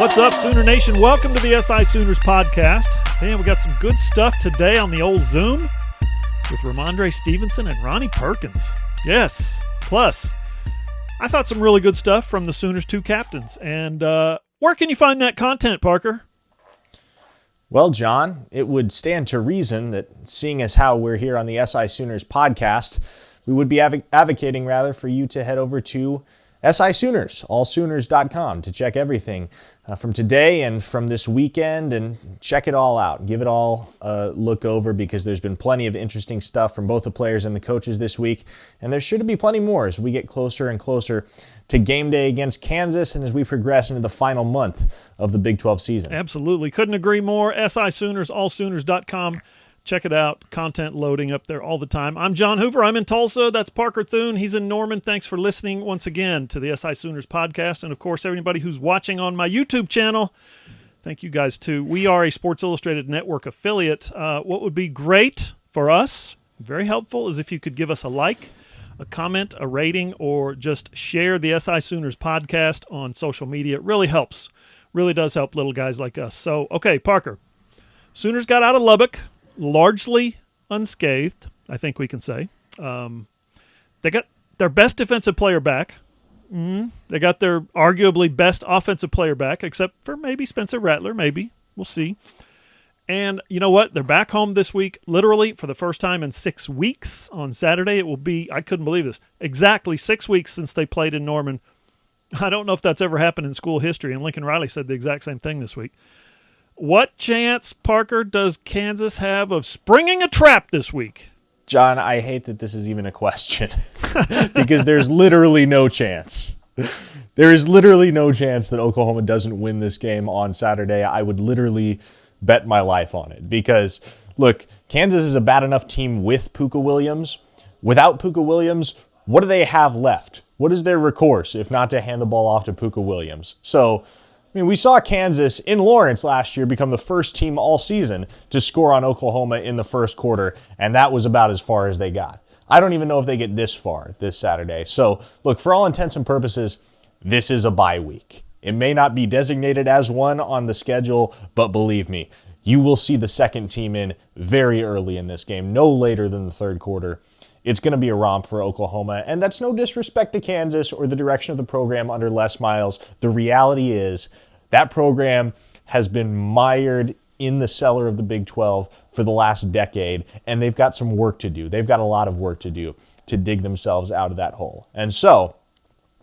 What's up, Sooner Nation? Welcome to the SI Sooners Podcast. Man, we got some good stuff today on the old Zoom with Ramondre Stevenson and Ronnie Perkins. Yes, plus, I thought some really good stuff from the Sooners' two captains. And where can you find that content, Parker? Well, John, it would stand to reason that seeing as how we're here on the SI Sooners Podcast, we would be advocating for you to head over to SI Sooners, allsooners.com, to check everything from today and from this weekend, and check it all out. Give it all a look over, because there's been plenty of interesting stuff from both the players and the coaches this week, and there should be plenty more as we get closer and closer to game day against Kansas and as we progress into the final month of the Big 12 season. Absolutely. Couldn't agree more. SI Sooners, allsooners.com. Check it out. Content loading up there all the time. I'm John Hoover. I'm in Tulsa. That's Parker Thune. He's in Norman. Thanks for listening once again to the SI Sooners Podcast. And, of course, everybody who's watching on my YouTube channel, thank you guys, too. We are a Sports Illustrated Network affiliate. What would be great for us, very helpful, is if you could give us a like, a comment, a rating, or just share the SI Sooners Podcast on social media. It really helps. Really does help little guys like us. So, okay, Parker. Sooners got out of Lubbock largely unscathed, I think we can say. They got their best defensive player back. They got their arguably best offensive player back, except for maybe Spencer Rattler, maybe. We'll see. And you know what? They're back home this week, literally for the first time in 6 weeks. On Saturday, it will be, I couldn't believe this, exactly 6 weeks since they played in Norman. I don't know if that's ever happened in school history, and Lincoln Riley said the exact same thing this week. What chance, Parker, does Kansas have of springing a trap this week? John, I hate that this is even a question because there's literally no chance. There is literally no chance that Oklahoma doesn't win this game on Saturday. I would literally bet my life on it because, look, Kansas is a bad enough team with Puka Williams. Without Puka Williams, what do they have left? What is their recourse if not to hand the ball off to Puka Williams? So, we saw Kansas in Lawrence last year become the first team all season to score on Oklahoma in the first quarter, and that was about as far as they got. I don't even know if they get this far this Saturday. So, look, for all intents and purposes, this is a bye week. It may not be designated as one on the schedule, but believe me, you will see the second team in very early in this game, no later than the third quarter. It's going to be a romp for Oklahoma, and that's no disrespect to Kansas or the direction of the program under Les Miles. The reality is that program has been mired in the cellar of the Big 12 for the last decade, and they've got some work to do. They've got a lot of work to do to dig themselves out of that hole. And so,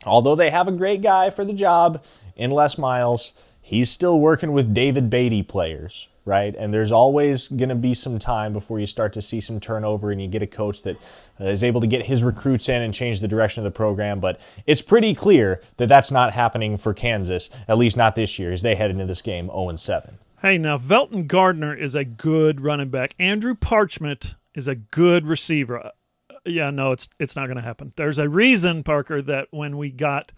although they have a great guy for the job in Les Miles, he's still working with David Beatty players, right? And there's always going to be some time before you start to see some turnover and you get a coach that is able to get his recruits in and change the direction of the program. But it's pretty clear that that's not happening for Kansas, at least not this year, as they head into this game 0-7. Hey, now, Velton Gardner is a good running back. Andrew Parchment is a good receiver. Yeah, no, it's not going to happen. There's a reason, Parker, that when we got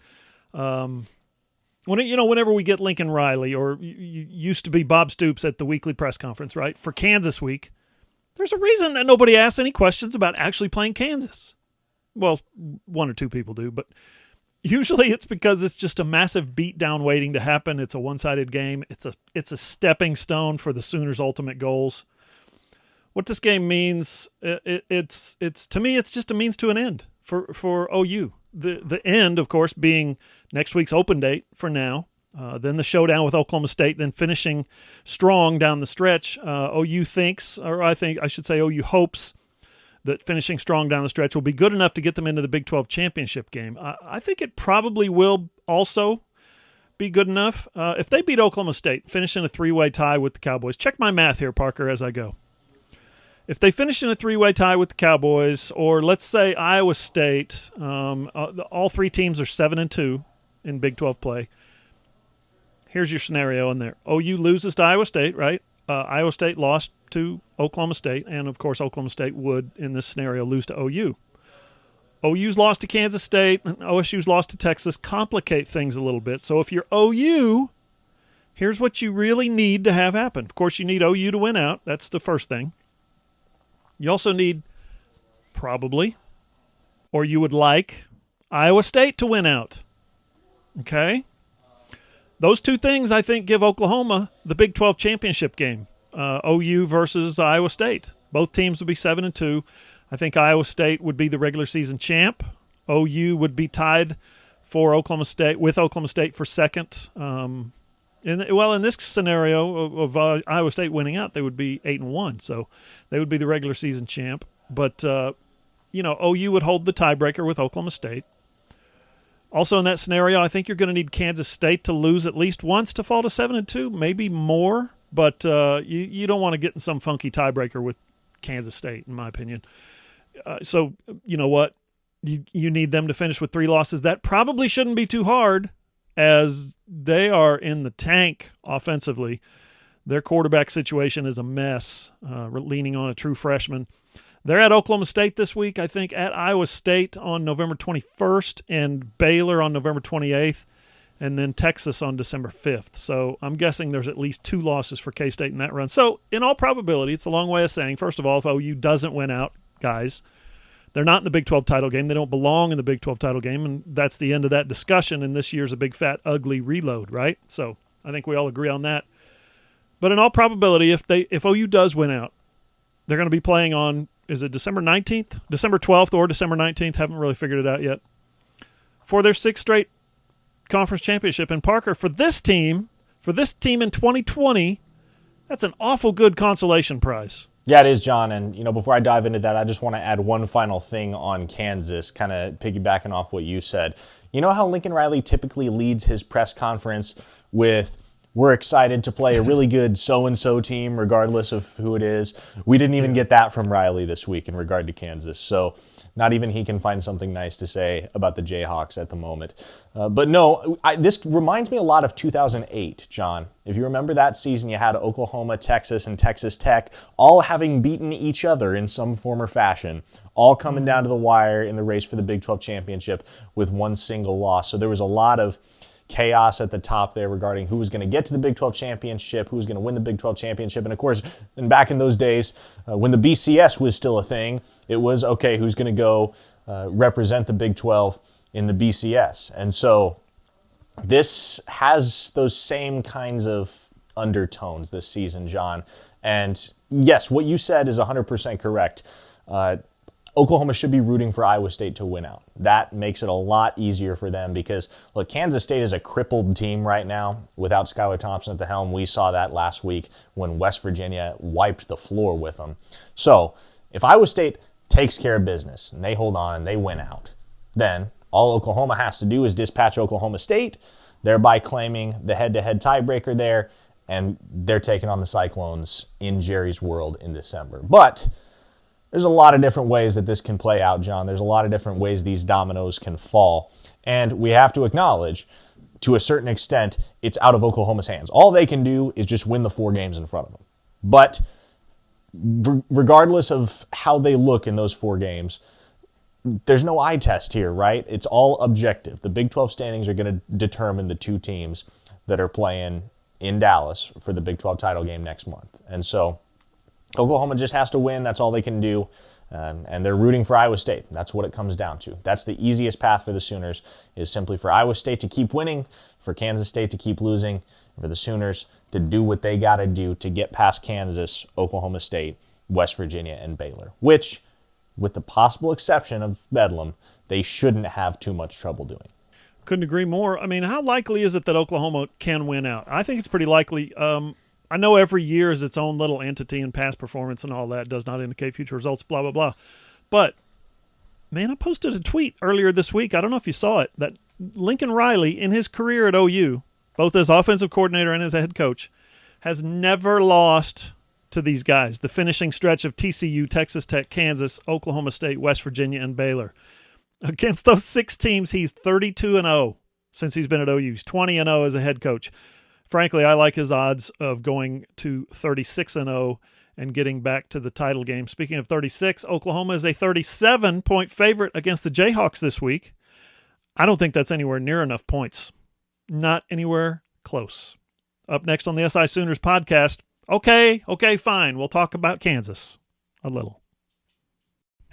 whenever we get Lincoln Riley, or used to be Bob Stoops at the weekly press conference, right, for Kansas week, there's a reason that nobody asks any questions about actually playing Kansas. Well, one or two people do, but usually it's because it's just a massive beatdown waiting to happen. It's a one-sided game. It's a stepping stone for the Sooners' ultimate goals. What this game means, it's to me, it's just a means to an end for OU. The end, of course, being next week's open date for now, then the showdown with Oklahoma State, then finishing strong down the stretch. OU thinks, or I should say OU hopes, that finishing strong down the stretch will be good enough to get them into the Big 12 championship game. I think it probably will also be good enough. If they beat Oklahoma State, finish in a three-way tie with the Cowboys. Check my math here, Parker, as I go. If they finish in a three-way tie with the Cowboys, or let's say Iowa State, all three teams are 7-2 in Big 12 play. Here's your scenario in there. OU loses to Iowa State, right? Iowa State lost to Oklahoma State, and, of course, Oklahoma State would, in this scenario, lose to OU. OU's lost to Kansas State, and OSU's lost to Texas complicate things a little bit. So if you're OU, here's what you really need to have happen. Of course, you need OU to win out. That's the first thing. You also need, probably, or you would like, Iowa State to win out. Okay? those two things, I think, give Oklahoma the Big 12 championship game. OU versus Iowa State. Both teams would be 7-2. I think Iowa State would be the regular season champ. OU would be tied for Oklahoma State for second. In this scenario of Iowa State winning out, they would be 8-1, so they would be the regular season champ. But OU would hold the tiebreaker with Oklahoma State. Also in that scenario, I think you're going to need Kansas State to lose at least once to fall to 7-2, maybe more. But you don't want to get in some funky tiebreaker with Kansas State, in my opinion. So you know what? You need them to finish with 3 losses. That probably shouldn't be too hard, as they are in the tank offensively. Their quarterback situation is a mess, leaning on a true freshman. They're at Oklahoma State this week, I think, at Iowa State on November 21st, and Baylor on November 28th, and then Texas on December 5th. So I'm guessing there's at least 2 losses for K-State in that run. So in all probability, it's a long way of saying, first of all, if OU doesn't win out, guys, they're not in the Big 12 title game. They don't belong in the Big 12 title game, and that's the end of that discussion, and this year's a big, fat, ugly reload, right? So I think we all agree on that. But in all probability, if OU does win out, they're going to be playing on, is it December 19th? December 12th or December 19th? Haven't really figured it out yet. For their 6th straight conference championship. And Parker, for this team in 2020, that's an awful good consolation prize. Yeah, it is, John. And, before I dive into that, I just want to add one final thing on Kansas, kind of piggybacking off what you said. You know how Lincoln Riley typically leads his press conference with, we're excited to play a really good so-and-so team, regardless of who it is. We didn't even get that from Riley this week in regard to Kansas. So not even he can find something nice to say about the Jayhawks at the moment. But no, this reminds me a lot of 2008, John. If you remember that season, you had Oklahoma, Texas, and Texas Tech all having beaten each other in some form or fashion, all coming down to the wire in the race for the Big 12 championship with one single loss. So there was a lot of chaos at the top there regarding who was going to get to the Big 12 championship, who was going to win the Big 12 championship. And of course, back in those days, when the BCS was still a thing, it was, okay, who's going to go represent the Big 12 in the BCS? And so this has those same kinds of undertones this season, John. And yes, what you said is 100% correct. Oklahoma should be rooting for Iowa State to win out. That makes it a lot easier for them because, look, Kansas State is a crippled team right now without Skylar Thompson at the helm. We saw that last week when West Virginia wiped the floor with them. So if Iowa State takes care of business and they hold on and they win out, then all Oklahoma has to do is dispatch Oklahoma State, thereby claiming the head-to-head tiebreaker there, and they're taking on the Cyclones in Jerry's World in December. But there's a lot of different ways that this can play out, John. There's a lot of different ways these dominoes can fall. And we have to acknowledge, to a certain extent, it's out of Oklahoma's hands. All they can do is just win the 4 games in front of them. But regardless of how they look in those 4 games, there's no eye test here, right? It's all objective. The Big 12 standings are going to determine the 2 teams that are playing in Dallas for the Big 12 title game next month. And so Oklahoma just has to win. That's all they can do. And they're rooting for Iowa State. That's what it comes down to. That's the easiest path for the Sooners, is simply for Iowa State to keep winning, for Kansas State to keep losing, for the Sooners to do what they got to do to get past Kansas, Oklahoma State, West Virginia, and Baylor, which, with the possible exception of Bedlam, they shouldn't have too much trouble doing. Couldn't agree more. I mean, how likely is it that Oklahoma can win out? I think it's pretty likely. I know every year is its own little entity, and past performance and all that does not indicate future results, blah, blah, blah. But, man, I posted a tweet earlier this week, I don't know if you saw it, that Lincoln Riley, in his career at OU, both as offensive coordinator and as a head coach, has never lost to these guys. The finishing stretch of TCU, Texas Tech, Kansas, Oklahoma State, West Virginia, and Baylor. Against those 6 teams, he's 32-0 since he's been at OU. He's 20-0 as a head coach. Frankly, I like his odds of going to 36-0 and getting back to the title game. Speaking of 36, Oklahoma is a 37-point favorite against the Jayhawks this week. I don't think that's anywhere near enough points. Not anywhere close. Up next on the SI Sooners podcast, okay, fine. We'll talk about Kansas a little.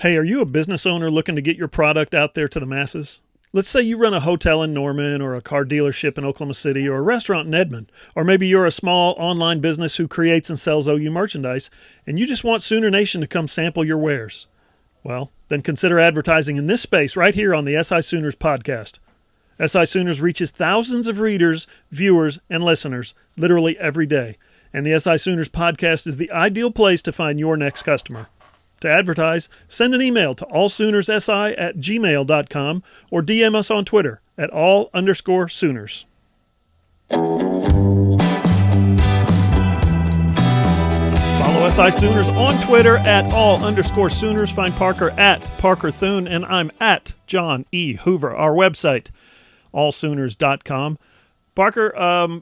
Hey, are you a business owner looking to get your product out there to the masses? Let's say you run a hotel in Norman or a car dealership in Oklahoma City or a restaurant in Edmond, or maybe you're a small online business who creates and sells OU merchandise and you just want Sooner Nation to come sample your wares. Well, then consider advertising in this space right here on the SI Sooners podcast. SI Sooners reaches thousands of readers, viewers, and listeners literally every day, and the SI Sooners podcast is the ideal place to find your next customer. To advertise, send an email to allsoonersi@gmail.com or DM us on Twitter at all_Sooners. Follow SI Sooners on Twitter at all_Sooners. Find Parker at Parker Thune, and I'm at John E. Hoover. Our website, allsooners.com. Parker, I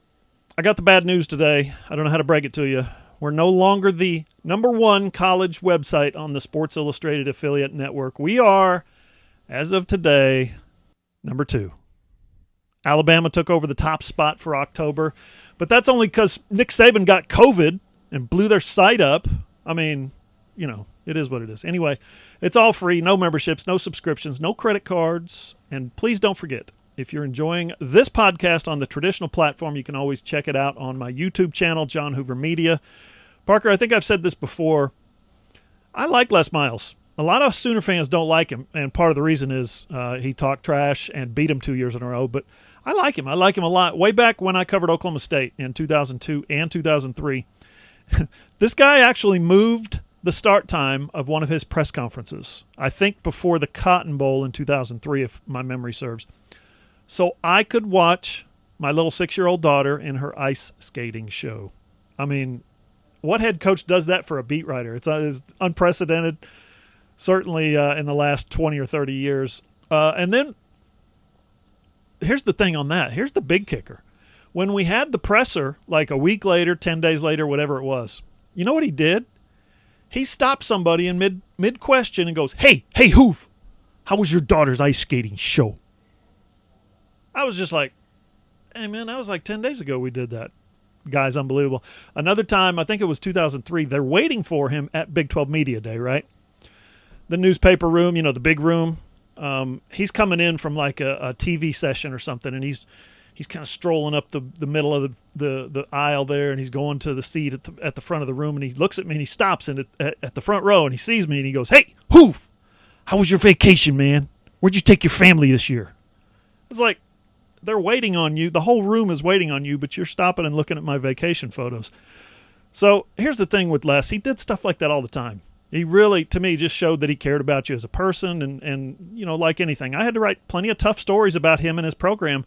got the bad news today. I don't know how to break it to you. We're no longer the number one college website on the Sports Illustrated affiliate network. We are, as of today, number 2. Alabama took over the top spot for October, but that's only because Nick Saban got COVID and blew their site up. I mean, you know, it is what it is. Anyway, it's all free, no memberships, no subscriptions, no credit cards, and please don't forget, if you're enjoying this podcast on the traditional platform, you can always check it out on my YouTube channel, John Hoover Media. Parker, I think I've said this before. I like Les Miles. A lot of Sooner fans don't like him, and part of the reason is he talked trash and beat him 2 years in a row. But I like him. I like him a lot. Way back when I covered Oklahoma State in 2002 and 2003, this guy actually moved the start time of one of his press conferences, I think before the Cotton Bowl in 2003, if my memory serves. So I could watch my little 6-year-old daughter in her ice skating show. I mean, what head coach does that for a beat writer? It's unprecedented, certainly in the last 20 or 30 years. And then here's the thing on that. Here's the big kicker. When we had the presser, like a week later, 10 days later, whatever it was, you know what he did? He stopped somebody in mid-question and goes, Hey, Hoof, how was your daughter's ice skating show? I was just like, hey, man, that was like 10 days ago we did that. Guy's unbelievable. Another time, I think it was 2003, they're waiting for him at Big 12 Media Day, right? The newspaper room, you know, the big room. He's coming in from like a TV session or something, and he's kind of strolling up the middle of the aisle there, and he's going to the seat at the front of the room, and he looks at me, and he stops at the front row, and he sees me, and he goes, Hey, Hoof, how was your vacation, man? Where'd you take your family this year? It's like, they're waiting on you. The whole room is waiting on you, but you're stopping and looking at my vacation photos. So here's the thing with Les. He did stuff like that all the time. He really, to me, just showed that he cared about you as a person and you know, like anything. I had to write plenty of tough stories about him and his program,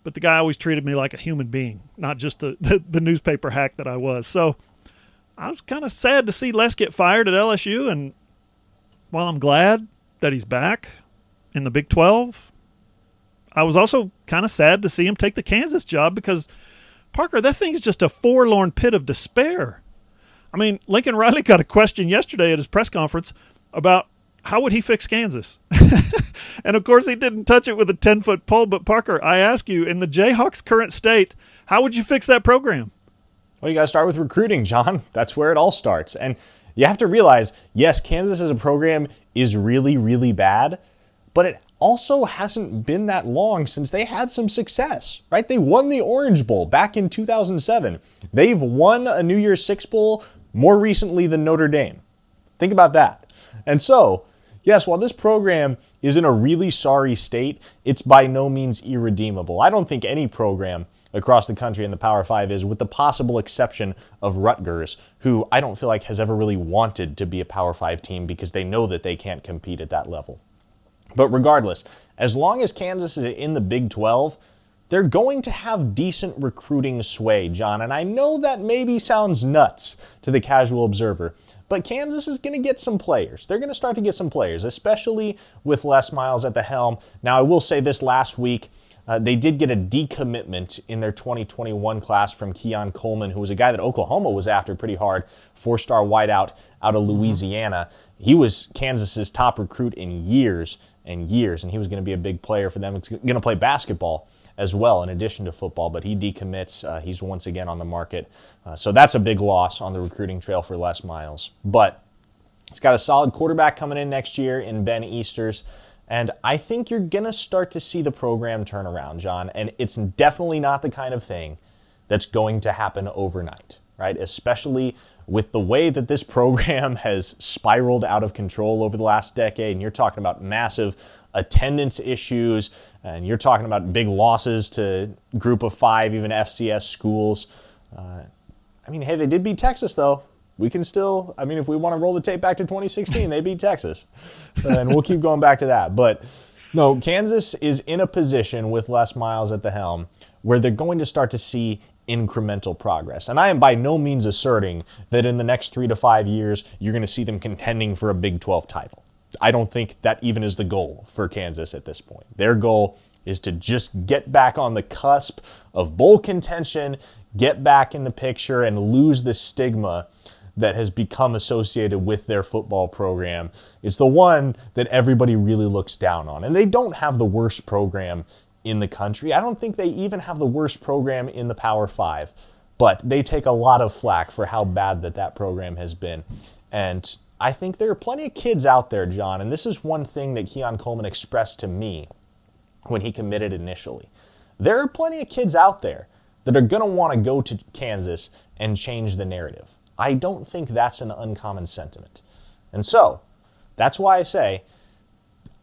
but the guy always treated me like a human being, not just the newspaper hack that I was. So I was kind of sad to see Les get fired at LSU, and while I'm glad that he's back in the Big 12, I was also kind of sad to see him take the Kansas job because, Parker, that thing's just a forlorn pit of despair. I mean, Lincoln Riley got a question yesterday at his press conference about how would he fix Kansas? And, of course, he didn't touch it with a 10-foot pole. But, Parker, I ask you, in the Jayhawks' current state, how would you fix that program? Well, you got to start with recruiting, John. That's where it all starts. And you have to realize, yes, Kansas as a program is really, really bad, but it also hasn't been that long since they had some success, right? They won the Orange Bowl back in 2007. They've won a New Year's Six Bowl more recently than Notre Dame. Think about that. And so, yes, while this program is in a really sorry state, it's by no means irredeemable. I don't think any program across the country in the Power 5 is, with the possible exception of Rutgers, who I don't feel like has ever really wanted to be a Power 5 team because they know that they can't compete at that level. But regardless, as long as Kansas is in the Big 12, they're going to have decent recruiting sway, John. And I know that maybe sounds nuts to the casual observer, but Kansas is going to get some players. They're going to start to get some players, especially with Les Miles at the helm. Now, I will say this last week, they did get a decommitment in their 2021 class from Keon Coleman, who was a guy that Oklahoma was after pretty hard, 4-star wideout out of Louisiana. He was Kansas's top recruit in years and years, and he was going to be a big player for them. He's going to play basketball as well in addition to football, but he decommits. He's once again on the market. So that's a big loss on the recruiting trail for Les Miles. But it's got a solid quarterback coming in next year in Ben Easters. And I think you're going to start to see the program turn around, John. And it's definitely not the kind of thing that's going to happen overnight, right? Especially with the way that this program has spiraled out of control over the last decade. And you're talking about massive attendance issues, and you're talking about big losses to group of 5, even FCS schools. Hey, they did beat Texas, though. We can still, if we want to roll the tape back to 2016, they beat Texas. And we'll keep going back to that. But no, Kansas is in a position with Les Miles at the helm where they're going to start to see incremental progress. And I am by no means asserting that in the next 3 to 5 years, you're going to see them contending for a Big 12 title. I don't think that even is the goal for Kansas at this point. Their goal is to just get back on the cusp of bowl contention, get back in the picture, and lose the stigma that has become associated with their football program. It's the one that everybody really looks down on. And they don't have the worst program in the country. I don't think they even have the worst program in the Power 5. But they take a lot of flack for how bad that program has been. And I think there are plenty of kids out there, John, and this is one thing that Keon Coleman expressed to me when he committed initially. There are plenty of kids out there that are going to want to go to Kansas and change the narrative. I don't think that's an uncommon sentiment. And so, that's why I say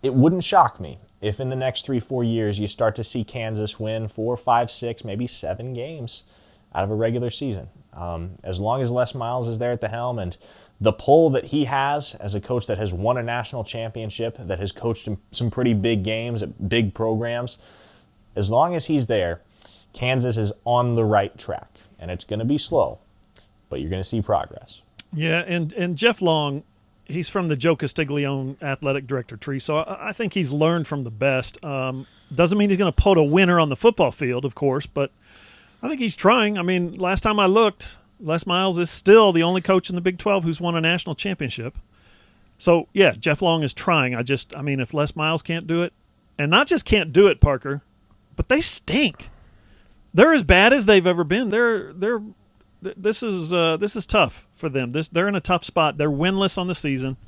it wouldn't shock me if in the next 3-4 years you start to see Kansas win 4, 5, 6, maybe 7 games out of a regular season. As long as Les Miles is there at the helm, and the pull that he has as a coach that has won a national championship, that has coached some pretty big games at big programs, as long as he's there, Kansas is on the right track. And it's going to be slow, but you're going to see progress. Yeah, and Jeff Long, he's from the Joe Castiglione athletic director tree, so I think he's learned from the best. Doesn't mean he's going to put a winner on the football field, of course, but I think he's trying. Last time I looked, Les Miles is still the only coach in the Big 12 who's won a national championship. So, yeah, Jeff Long is trying. If Les Miles can't do it, and not just can't do it, Parker, but they stink. They're as bad as they've ever been. This is tough for them. They're in a tough spot. They're winless on the season.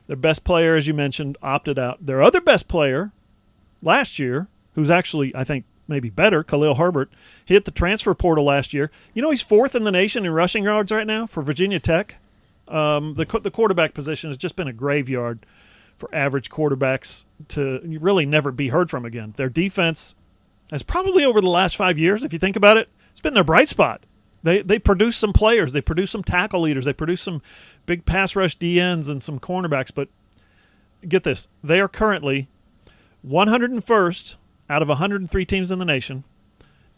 Their best player, as you mentioned, opted out. Their other best player last year, who's actually, I think, maybe better, Khalil Herbert, hit the transfer portal last year. He's 4th in the nation in rushing yards right now for Virginia Tech. The quarterback position has just been a graveyard for average quarterbacks to really never be heard from again. Their defense has probably over the last 5 years, if you think about it, it's been their bright spot. They produce some players. They produce some tackle leaders. They produce some big pass rush DNs and some cornerbacks. But get this, they are currently 101st out of 103 teams in the nation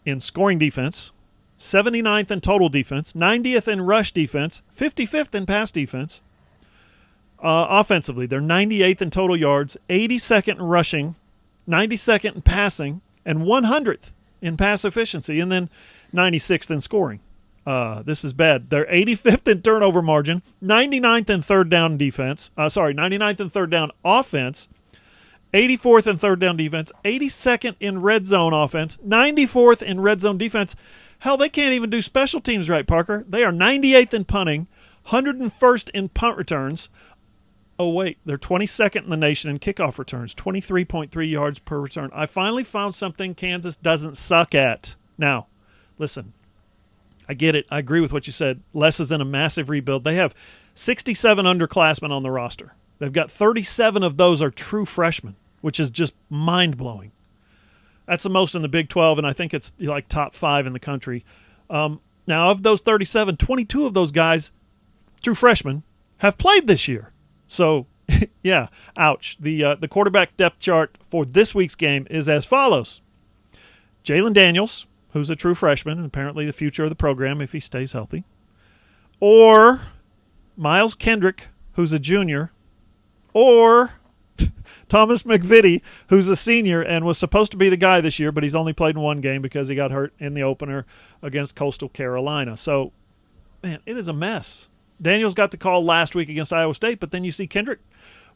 in scoring defense, 79th in total defense, 90th in rush defense, 55th in pass defense. Offensively, they're 98th in total yards, 82nd in rushing, 92nd in passing, and 100th in pass efficiency, and then 96th in scoring. This is bad. They're 85th in turnover margin, 99th in third down defense. 99th in third down offense, 84th in third down defense, 82nd in red zone offense, 94th in red zone defense. Hell, they can't even do special teams right, Parker. They are 98th in punting, 101st in punt returns. Oh, wait, they're 22nd in the nation in kickoff returns, 23.3 yards per return. I finally found something Kansas doesn't suck at. Now, listen, I get it. I agree with what you said. Les is in a massive rebuild. They have 67 underclassmen on the roster. They've got 37 of those are true freshmen, which is just mind-blowing. That's the most in the Big 12, and I think it's like top 5 in the country. Now, of those 37, 22 of those guys, true freshmen, have played this year. So, yeah, ouch. The quarterback depth chart for this week's game is as follows. Jalen Daniels, who's a true freshman and apparently the future of the program if he stays healthy. Or Miles Kendrick, who's a junior. Or Thomas McVitie, who's a senior and was supposed to be the guy this year, but he's only played in one game because he got hurt in the opener against Coastal Carolina. So, man, it is a mess. Daniels got the call last week against Iowa State, but then you see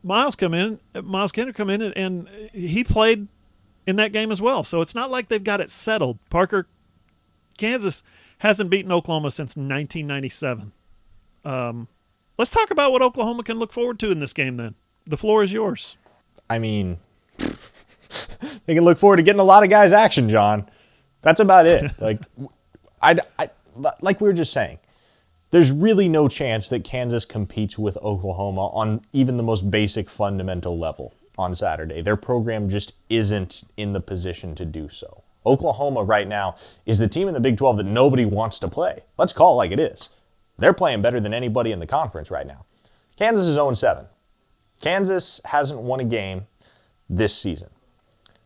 Miles Kendrick come in, and he played in that game as well. So it's not like they've got it settled. Parker, Kansas hasn't beaten Oklahoma since 1997. Let's talk about what Oklahoma can look forward to in this game then. The floor is yours. I mean, they can look forward to getting a lot of guys action, John. That's about it. Like we were just saying, there's really no chance that Kansas competes with Oklahoma on even the most basic fundamental level on Saturday. Their program just isn't in the position to do so. Oklahoma right now is the team in the Big 12 that nobody wants to play. Let's call it like it is. They're playing better than anybody in the conference right now. Kansas is 0-7. Kansas hasn't won a game this season.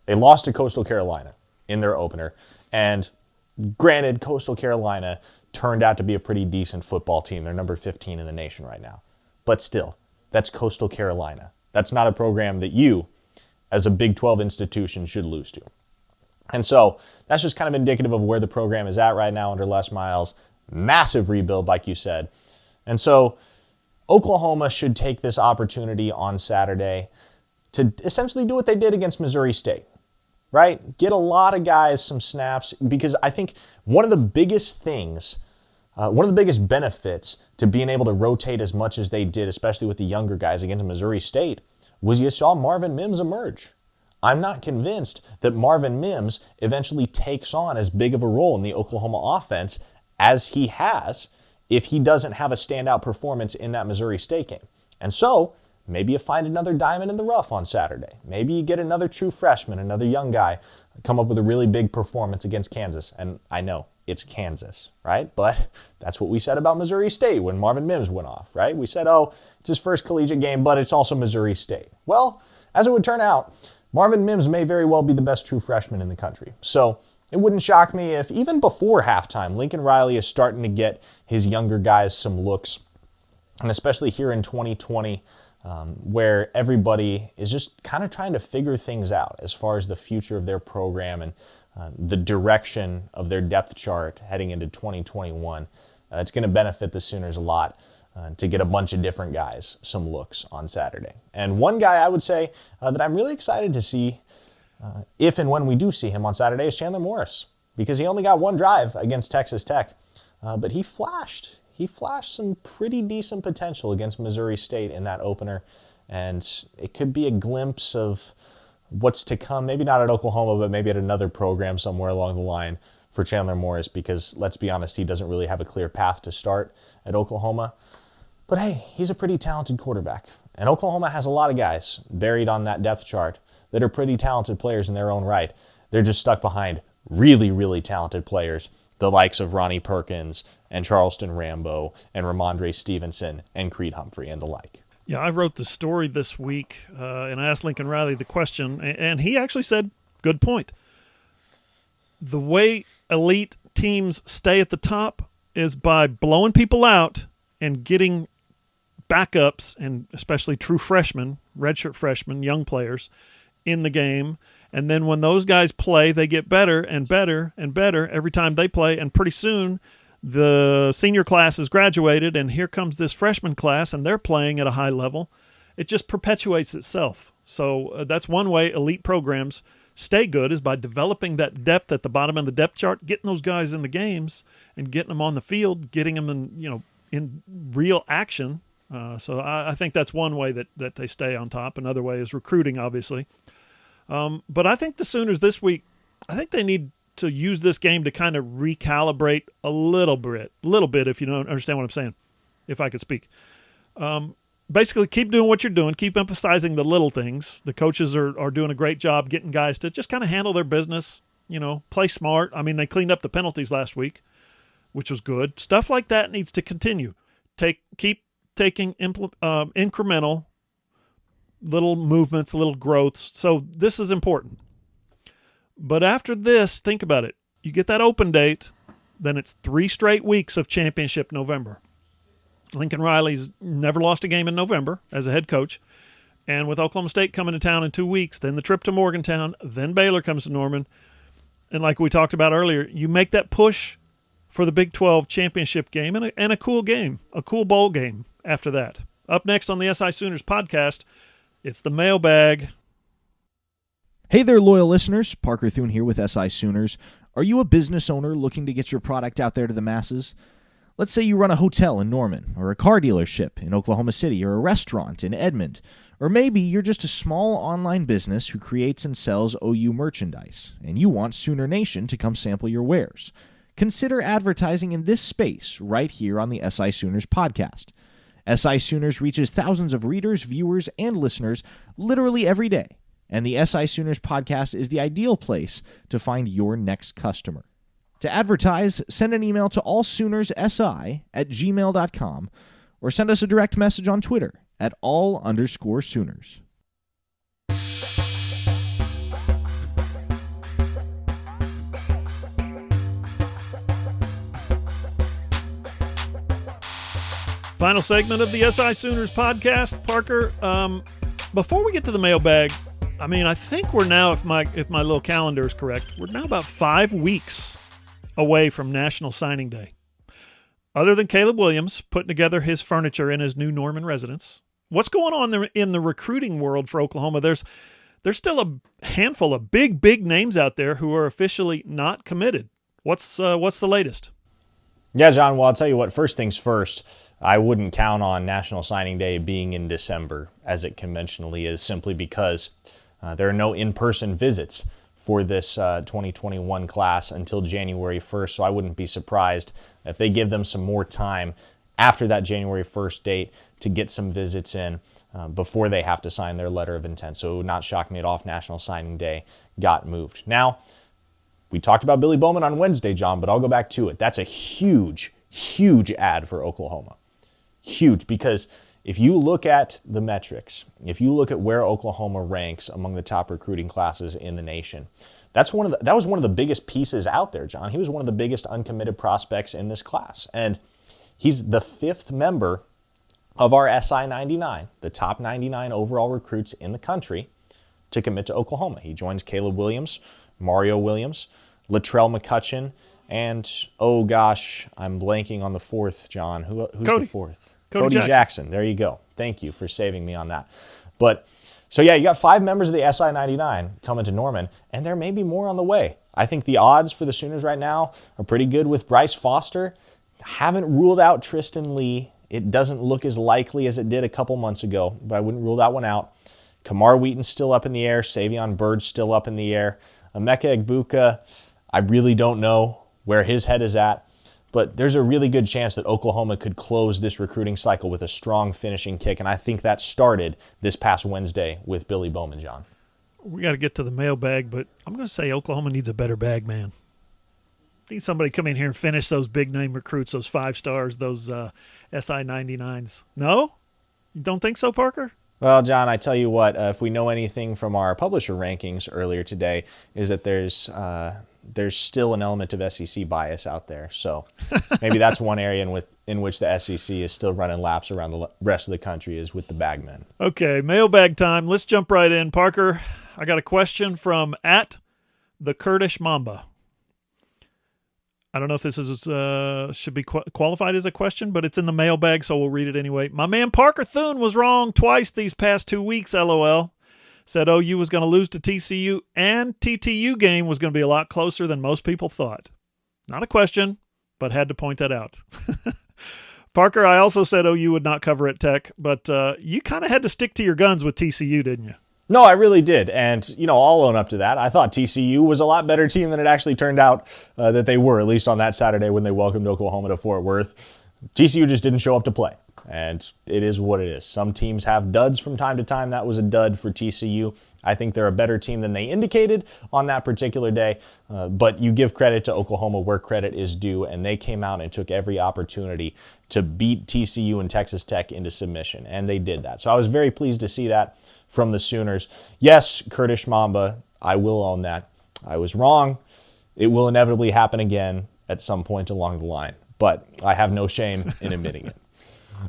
They lost to Coastal Carolina in their opener. And granted, Coastal Carolina turned out to be a pretty decent football team. They're number 15 in the nation right now. But still, that's Coastal Carolina. That's not a program that you, as a Big 12 institution, should lose to. And so that's just kind of indicative of where the program is at right now under Les Miles. Massive rebuild, like you said. And so Oklahoma should take this opportunity on Saturday to essentially do what they did against Missouri State, right? Get a lot of guys some snaps, because I think one of the biggest things, one of the biggest benefits to being able to rotate as much as they did, especially with the younger guys against Missouri State, was you saw Marvin Mims emerge. I'm not convinced that Marvin Mims eventually takes on as big of a role in the Oklahoma offense as he has if he doesn't have a standout performance in that Missouri State game. And so maybe you find another diamond in the rough on Saturday. Maybe you get another true freshman, another young guy, come up with a really big performance against Kansas. And I know it's Kansas, right? But that's what we said about Missouri State when Marvin Mims went off, right? We said, oh, it's his first collegiate game, but it's also Missouri State. Well, as it would turn out, Marvin Mims may very well be the best true freshman in the country. So it wouldn't shock me if even before halftime, Lincoln Riley is starting to get his younger guys some looks, and especially here in 2020, where everybody is just kind of trying to figure things out as far as the future of their program and the direction of their depth chart heading into 2021. It's going to benefit the Sooners a lot to get a bunch of different guys some looks on Saturday. And one guy I would say that I'm really excited to see if and when we do see him on Saturday is Chandler Morris, because he only got one drive against Texas Tech, but he flashed some pretty decent potential against Missouri State in that opener, and it could be a glimpse of what's to come, maybe not at Oklahoma, but maybe at another program somewhere along the line for Chandler Morris, because let's be honest, he doesn't really have a clear path to start at Oklahoma. But hey, he's a pretty talented quarterback, and Oklahoma has a lot of guys buried on that depth chart that are pretty talented players in their own right. They're just stuck behind really, really talented players, the likes of Ronnie Perkins and Charleston Rambo and Ramondre Stevenson and Creed Humphrey and the like. Yeah, I wrote the story this week, and I asked Lincoln Riley the question, and he actually said, good point. The way elite teams stay at the top is by blowing people out and getting backups, and especially true freshmen, redshirt freshmen, young players, in the game. And then when those guys play, they get better and better and better every time they play. And pretty soon the senior class has graduated, and here comes this freshman class, and they're playing at a high level. It just perpetuates itself. So that's one way elite programs stay good, is by developing that depth at the bottom of the depth chart, getting those guys in the games and getting them on the field, getting them in real action. So I think that's one way that they stay on top. Another way is recruiting, obviously. But I think the Sooners this week, I think they need to use this game to kind of recalibrate a little bit, if you don't understand what I'm saying, if I could speak. Basically, keep doing what you're doing. Keep emphasizing the little things. The coaches are doing a great job getting guys to just kind of handle their business, play smart. I mean, they cleaned up the penalties last week, which was good. Stuff like that needs to continue. Keep taking incremental little movements, little growths. So this is important. But after this, think about it. You get that open date, then it's 3 straight weeks of championship November. Lincoln Riley's never lost a game in November as a head coach. And with Oklahoma State coming to town in 2 weeks, then the trip to Morgantown, then Baylor comes to Norman. And like we talked about earlier, you make that push for the Big 12 championship game and a cool game, a cool bowl game after that. Up next on the SI Sooners podcast, it's the mailbag. Hey there, loyal listeners. Parker Thune here with SI Sooners. Are you a business owner looking to get your product out there to the masses? Let's say you run a hotel in Norman, or a car dealership in Oklahoma City, or a restaurant in Edmond. Or maybe you're just a small online business who creates and sells OU merchandise, and you want Sooner Nation to come sample your wares. Consider advertising in this space right here on the SI Sooners podcast. SI Sooners reaches thousands of readers, viewers, and listeners literally every day, and the SI Sooners podcast is the ideal place to find your next customer. To advertise, send an email to allsoonersi@gmail.com or send us a direct message on Twitter at @all_Sooners. Final segment of the SI Sooners podcast. Parker, before we get to the mailbag, I think we're now, if my little calendar is correct, we're now about 5 weeks away from National Signing Day. Other than Caleb Williams putting together his furniture in his new Norman residence, what's going on there in the recruiting world for Oklahoma? There's still a handful of big names out there who are officially not committed. What's the latest? Yeah, John, well, I'll tell you what, first things first, I wouldn't count on National Signing Day being in December, as it conventionally is, simply because there are no in-person visits for this 2021 class until January 1st, so I wouldn't be surprised if they give them some more time after that January 1st date to get some visits in before they have to sign their letter of intent. So it would not shock me at all if National Signing Day got moved. Now, we talked about Billy Bowman on Wednesday, John, but I'll go back to it. That's a huge ad for Oklahoma. Huge, because if you look at the metrics, if you look at where Oklahoma ranks among the top recruiting classes in the nation, that was one of the biggest pieces out there, John. He was one of the biggest uncommitted prospects in this class. And he's the 5th member of our SI 99, the top 99 overall recruits in the country, to commit to Oklahoma. He joins Caleb Williams, Mario Williams, Latrell McCutcheon, and, oh gosh, I'm blanking on the 4th, John. Who's Cody. the 4th? Cody Jackson. There you go. Thank you for saving me on that. But, so yeah, you got 5 members of the SI 99 coming to Norman, and there may be more on the way. I think the odds for the Sooners right now are pretty good with Bryce Foster. Haven't ruled out Tristan Lee. It doesn't look as likely as it did a couple months ago, but I wouldn't rule that one out. Kamar Wheaton's still up in the air. Savion Bird's still up in the air. Emeka Egbuka, I really don't know where his head is at. But there's a really good chance that Oklahoma could close this recruiting cycle with a strong finishing kick, and I think that started this past Wednesday with Billy Bowman, John. We got to get to the mailbag, but I'm going to say Oklahoma needs a better bag man. Need somebody to come in here and finish those big-name recruits, those 5 stars, those SI 99s. No? You don't think so, Parker? Well, John, I tell you what, if we know anything from our publisher rankings earlier today, is that there's still an element of SEC bias out there. So maybe that's one area in which the SEC is still running laps around the rest of the country, is with the bagmen. Okay, mailbag time. Let's jump right in. Parker, I got a question from @the Kurdish Mamba. I don't know if this is should be qualified as a question, but it's in the mailbag, so we'll read it anyway. My man Parker Thune was wrong twice these past 2 weeks, LOL. Said OU was going to lose to TCU, and TTU game was going to be a lot closer than most people thought. Not a question, but had to point that out. Parker, I also said OU would not cover at Tech, but you kind of had to stick to your guns with TCU, didn't you? No, I really did. And, I'll own up to that. I thought TCU was a lot better team than it actually turned out that they were, at least on that Saturday when they welcomed Oklahoma to Fort Worth. TCU just didn't show up to play. And it is what it is. Some teams have duds from time to time. That was a dud for TCU. I think they're a better team than they indicated on that particular day. But you give credit to Oklahoma where credit is due, and they came out and took every opportunity to beat TCU and Texas Tech into submission, and they did that. So I was very pleased to see that from the Sooners. Yes, Kurdish Mamba, I will own that. I was wrong. It will inevitably happen again at some point along the line, but I have no shame in admitting it.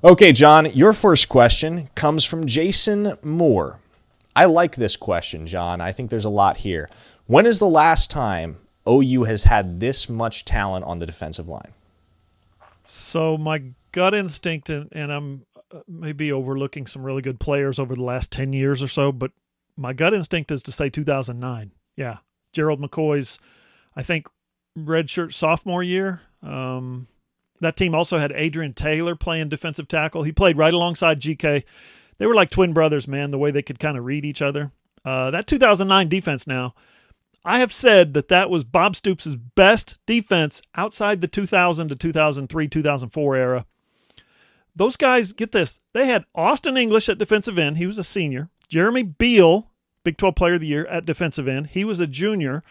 Okay, John, your first question comes from Jason Moore. I like this question, John. I think there's a lot here. When is the last time OU has had this much talent on the defensive line? So my gut instinct, and I'm maybe overlooking some really good players over the last 10 years or so, but my gut instinct is to say 2009. Yeah, Gerald McCoy's, I think, redshirt sophomore year. That team also had Adrian Taylor playing defensive tackle. He played right alongside GK. They were like twin brothers, man, the way they could kind of read each other. That 2009 defense now, I have said that was Bob Stoops' best defense outside the 2000 to 2003, 2004 era. Those guys, get this, they had Austin English at defensive end. He was a senior. Jeremy Beal, Big 12 Player of the Year at defensive end. He was a junior.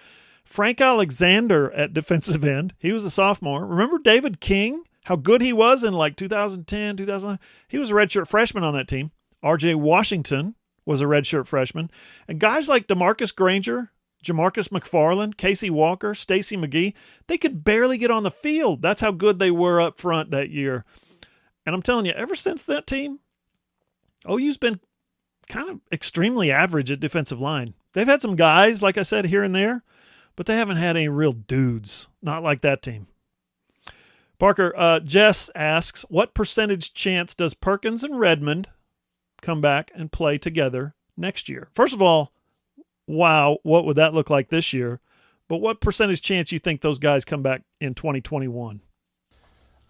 Frank Alexander at defensive end. He was a sophomore. Remember David King? How good he was in like 2010, 2009? He was a redshirt freshman on that team. R.J. Washington was a redshirt freshman. And guys like DeMarcus Granger, Jamarcus McFarland, Casey Walker, Stacy McGee, they could barely get on the field. That's how good they were up front that year. And I'm telling you, ever since that team, OU's been kind of extremely average at defensive line. They've had some guys, like I said, here and there, but they haven't had any real dudes. Not like that team. Parker, Jess asks, what percentage chance does Perkins and Redmond come back and play together next year? First of all, wow, what would that look like this year? But what percentage chance you think those guys come back in 2021?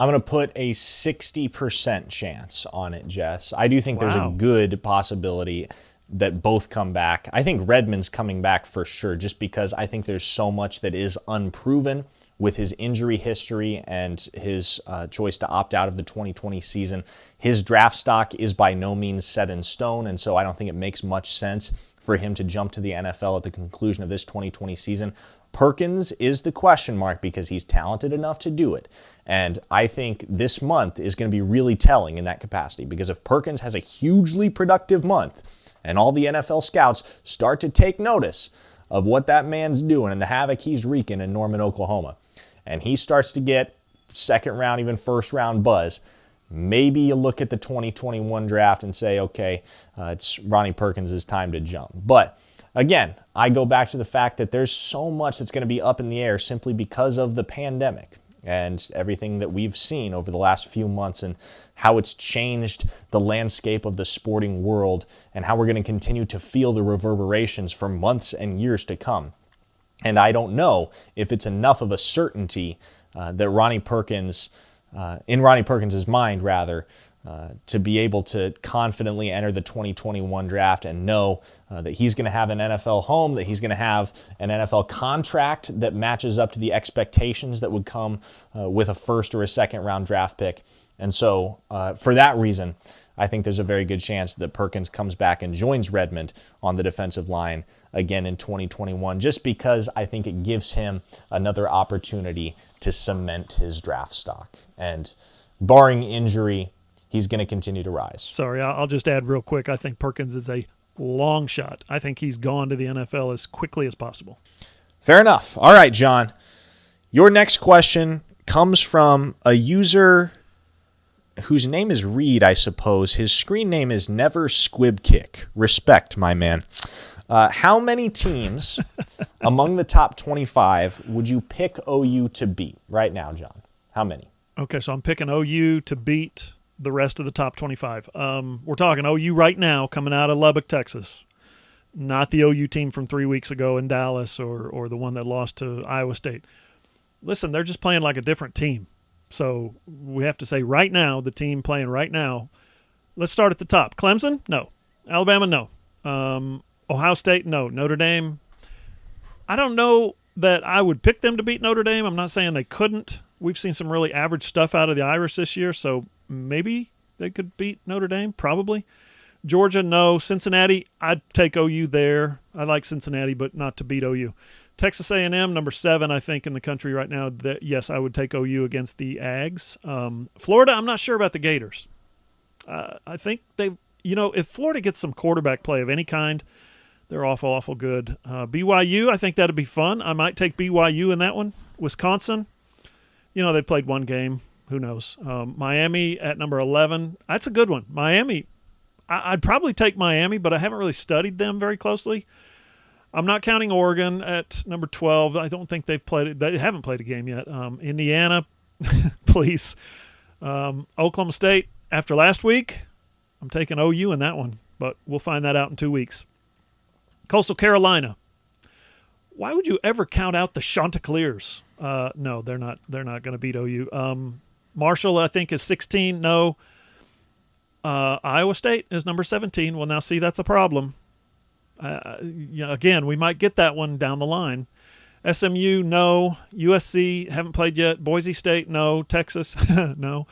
I'm going to put a 60% chance on it, Jess. I do think there's a good possibility that both come back. I think Redmond's coming back for sure, just because I think there's so much that is unproven with his injury history and his choice to opt out of the 2020 season. His draft stock is by no means set in stone, and so I don't think it makes much sense for him to jump to the NFL at the conclusion of this 2020 season. Perkins is the question mark because he's talented enough to do it. And I think this month is going to be really telling in that capacity, because if Perkins has a hugely productive month and all the NFL scouts start to take notice of what that man's doing and the havoc he's wreaking in Norman, Oklahoma, and he starts to get second round, even first round buzz, maybe you look at the 2021 draft and say, okay, it's Ronnie Perkins' time to jump. But again, I go back to the fact that there's so much that's going to be up in the air simply because of the pandemic and everything that we've seen over the last few months and how it's changed the landscape of the sporting world and how we're going to continue to feel the reverberations for months and years to come. And I don't know if it's enough of a certainty that Ronnie Perkins, in Ronnie Perkins' mind rather, to be able to confidently enter the 2021 draft and know that he's going to have an NFL home, that he's going to have an NFL contract that matches up to the expectations that would come with a first or a second round draft pick. And so for that reason, I think there's a very good chance that Perkins comes back and joins Redmond on the defensive line again in 2021, just because I think it gives him another opportunity to cement his draft stock. And barring injury, he's going to continue to rise. Sorry, I'll just add real quick. I think Perkins is a long shot. I think he's gone to the NFL as quickly as possible. Fair enough. All right, John. Your next question comes from a user whose name is Reed, I suppose. His screen name is Never Squib Kick. Respect, my man. How many teams among the top 25 would you pick OU to beat right now, John? How many? Okay, so I'm picking OU to beat the rest of the top 25. We're talking OU right now coming out of Lubbock, Texas. Not the OU team from 3 weeks ago in Dallas or the one that lost to Iowa State. Listen, they're just playing like a different team. So we have to say right now, the team playing right now. Let's start at the top. Clemson? No. Alabama? No. Ohio State? No. Notre Dame? I don't know that I would pick them to beat Notre Dame. I'm not saying they couldn't. We've seen some really average stuff out of the Irish this year, so maybe they could beat Notre Dame, probably. Georgia, no. Cincinnati, I'd take OU there. I like Cincinnati, but not to beat OU. Texas A&M, number 7, I think, in the country right now. Yes, I would take OU against the Ags. Florida, I'm not sure about the Gators. I think if Florida gets some quarterback play of any kind, they're awful good. BYU, I think that'd be fun. I might take BYU in that one. Wisconsin, they played one game. Who knows? Miami at number 11. That's a good one. Miami, I'd probably take Miami, but I haven't really studied them very closely. I'm not counting Oregon at number 12. I don't think they've played it. They haven't played a game yet. Indiana, please. Oklahoma State, after last week, I'm taking OU in that one, but we'll find that out in 2 weeks. Coastal Carolina. Why would you ever count out the Chanticleers? No, they're not going to beat OU. Marshall, I think, is 16. No. Iowa State is number 17. Well, now see, that's a problem. Again, we might get that one down the line. SMU, no. USC, haven't played yet. Boise State, no. Texas, no.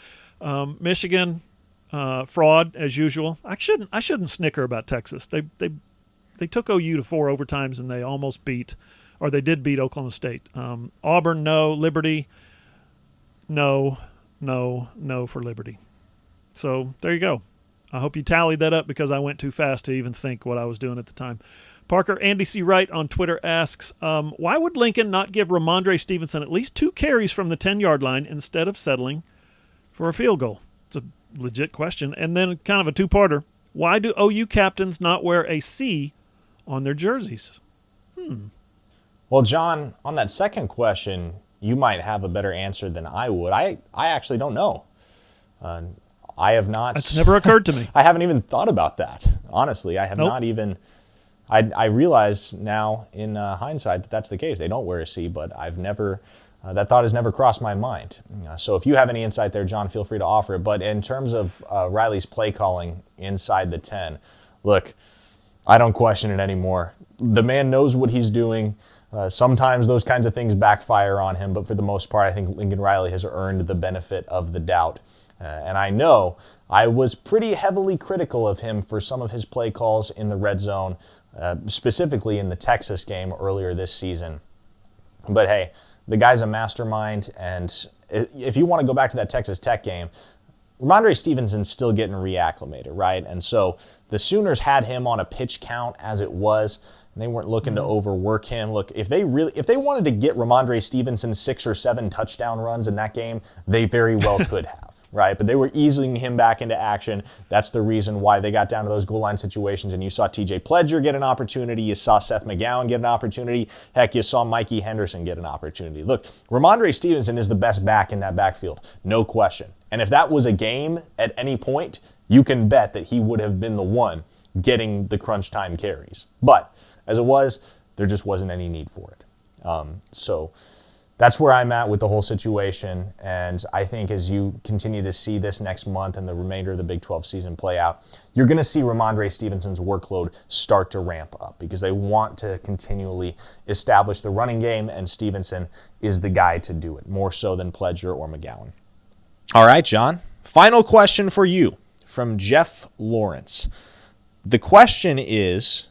Michigan, fraud as usual. I shouldn't snicker about Texas. They took OU to 4 overtimes and they almost beat, or they did beat Oklahoma State. Auburn, no. Liberty, no for Liberty. So there you go. I hope you tallied that up because I went too fast to even think what I was doing at the time. Parker, Andy C. Wright on Twitter asks, why would Lincoln not give Ramondre Stevenson at least 2 carries from the 10-yard line instead of settling for a field goal? It's a legit question. And then kind of a two-parter. Why do OU captains not wear a C on their jerseys? Well, John, on that second question, you might have a better answer than I would. I actually don't know. I have not. It's never occurred to me. I haven't even thought about that. Honestly, I have not even. I realize now in hindsight that that's the case. They don't wear a C, but I've never. That thought has never crossed my mind. So if you have any insight there, John, feel free to offer it. But in terms of Riley's play calling inside the 10, look, I don't question it anymore. The man knows what he's doing. Sometimes those kinds of things backfire on him, but for the most part, I think Lincoln Riley has earned the benefit of the doubt. And I know I was pretty heavily critical of him for some of his play calls in the red zone, specifically in the Texas game earlier this season. But hey, the guy's a mastermind, and if you want to go back to that Texas Tech game, Ramondre Stevenson's still getting reacclimated, right? And so the Sooners had him on a pitch count as it was, and they weren't looking to overwork him. Look, if they wanted to get Ramondre Stevenson 6 or 7 touchdown runs in that game, they very well could have. Right, but they were easing him back into action. That's the reason why they got down to those goal line situations. And you saw TJ Pledger get an opportunity. You saw Seth McGowan get an opportunity. Heck, you saw Mikey Henderson get an opportunity. Look, Ramondre Stevenson is the best back in that backfield, no question. And if that was a game at any point, you can bet that he would have been the one getting the crunch time carries. But as it was, there just wasn't any need for it. So that's where I'm at with the whole situation, and I think as you continue to see this next month and the remainder of the Big 12 season play out, you're going to see Ramondre Stevenson's workload start to ramp up because they want to continually establish the running game, and Stevenson is the guy to do it, more so than Pledger or McGowan. All right, John. Final question for you from Jeff Lawrence. The question is,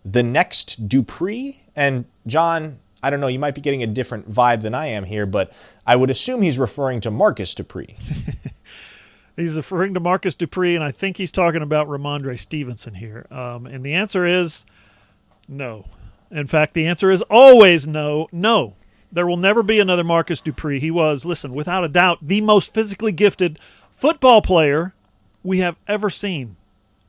the next Dupree, and John, I don't know, you might be getting a different vibe than I am here, but I would assume he's referring to Marcus Dupree. He's referring to Marcus Dupree, and I think he's talking about Ramondre Stevenson here. And the answer is no. In fact, the answer is always no. No. There will never be another Marcus Dupree. He was, listen, without a doubt, the most physically gifted football player we have ever seen.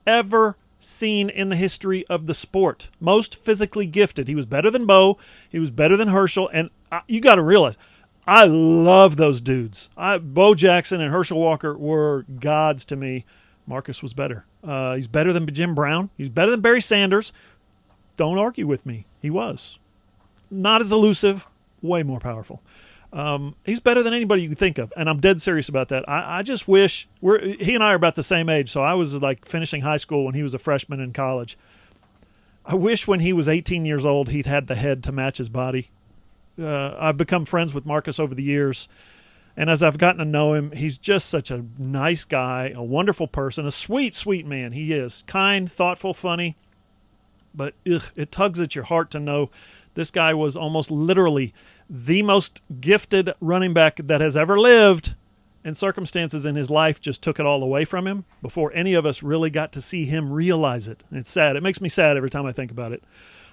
Ever seen in the history of the sport. Most physically gifted. He was better than Bo. He was better than Herschel. And you got to realize, I love those dudes. Bo Jackson and Herschel Walker were gods to me. Marcus was better. He's better than Jim Brown. He's better than Barry Sanders. Don't argue with me. He was. Not as elusive. Way more powerful. He's better than anybody you can think of, and I'm dead serious about that. I just wish he and I are about the same age, so I was like finishing high school when he was a freshman in college. I wish when he was 18 years old he'd had the head to match his body. I've become friends with Marcus over the years, and as I've gotten to know him, he's just such a nice guy, a wonderful person, a sweet, sweet man. He is kind, thoughtful, funny, but it tugs at your heart to know this guy was almost literally the most gifted running back that has ever lived, and circumstances in his life just took it all away from him before any of us really got to see him realize it. And it's sad. It makes me sad every time I think about it.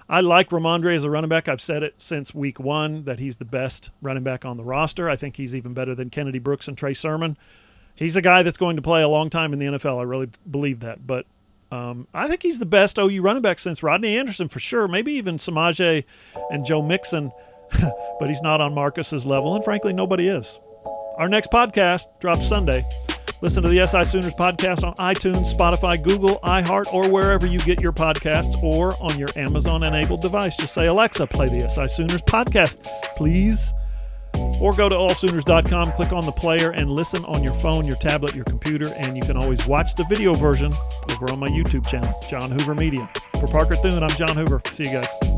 I like Ramondre as a running back. I've said it since week 1 that he's the best running back on the roster. I think he's even better than Kennedy Brooks and Trey Sermon. He's a guy that's going to play a long time in the NFL. I really believe that. But I think he's the best OU running back since Rodney Anderson for sure, maybe even Samaje and Joe Mixon, but he's not on Marcus's level, and frankly, nobody is. Our next podcast drops Sunday. Listen to the SI Sooners podcast on iTunes, Spotify, Google, iHeart, or wherever you get your podcasts, or on your Amazon-enabled device. Just say, Alexa, play the SI Sooners podcast, please. Or go to allsooners.com, click on the player, and listen on your phone, your tablet, your computer, and you can always watch the video version over on my YouTube channel, John Hoover Media. For Parker Thune, I'm John Hoover. See you guys.